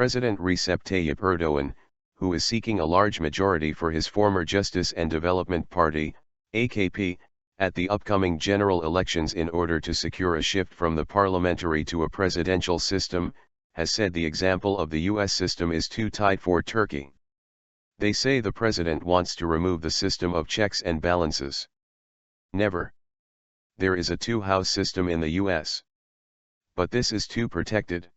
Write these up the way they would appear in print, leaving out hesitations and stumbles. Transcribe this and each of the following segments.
President Recep Tayyip Erdoğan, who is seeking a large majority for his former Justice and Development Party, AKP, at the upcoming general elections in order to secure a shift from the parliamentary to a presidential system, has said the example of the US system is too tight for Turkey. They say the president wants to remove the system of checks and balances. Never. There is a two-house system in the US. But this is too protected.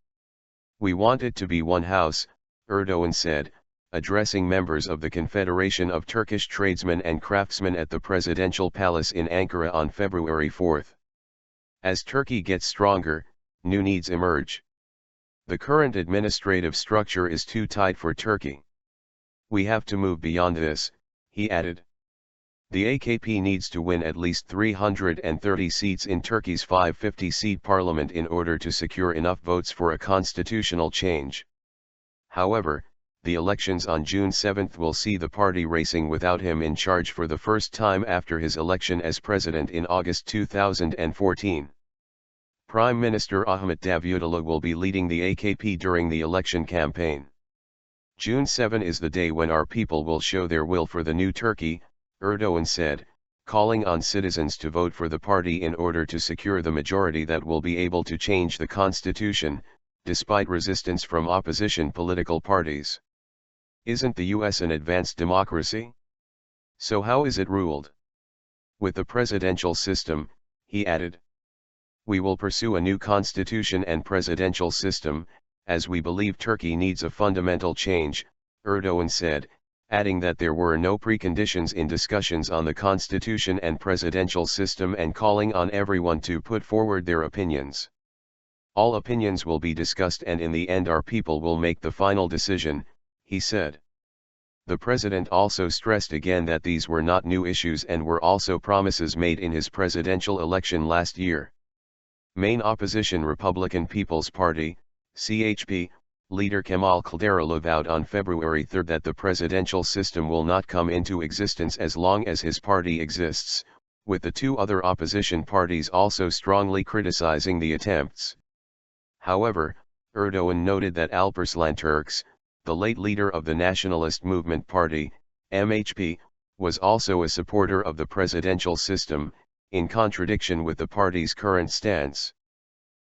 We want it to be one house, Erdoğan said, addressing members of the Confederation of Turkish Tradesmen and Craftsmen at the presidential palace in Ankara on February 4. As Turkey gets stronger, new needs emerge. The current administrative structure is too tight for Turkey. We have to move beyond this, he added. The AKP needs to win at least 330 seats in Turkey's 550-seat parliament in order to secure enough votes for a constitutional change. However, the elections on June 7 will see the party racing without him in charge for the first time after his election as president in August 2014. Prime Minister Ahmet Davutoglu will be leading the AKP during the election campaign. June 7 is the day when our people will show their will for the new Turkey, Erdoğan said, calling on citizens to vote for the party in order to secure the majority that will be able to change the constitution, despite resistance from opposition political parties. Isn't the US an advanced democracy? So how is it ruled? With the presidential system, he added. We will pursue a new constitution and presidential system, as we believe Turkey needs a fundamental change, Erdoğan said, adding that there were no preconditions in discussions on the constitution and presidential system and calling on everyone to put forward their opinions. All opinions will be discussed and in the end our people will make the final decision, he said. The president also stressed again that these were not new issues and were also promises made in his presidential election last year. Main opposition Republican People's Party, CHP, leader Kemal Kılıçdaroğlu vowed on February 3 that the presidential system will not come into existence as long as his party exists, with the two other opposition parties also strongly criticizing the attempts. However, Erdoğan noted that Alparslan Türkeş, the late leader of the Nationalist Movement Party, MHP, was also a supporter of the presidential system, in contradiction with the party's current stance.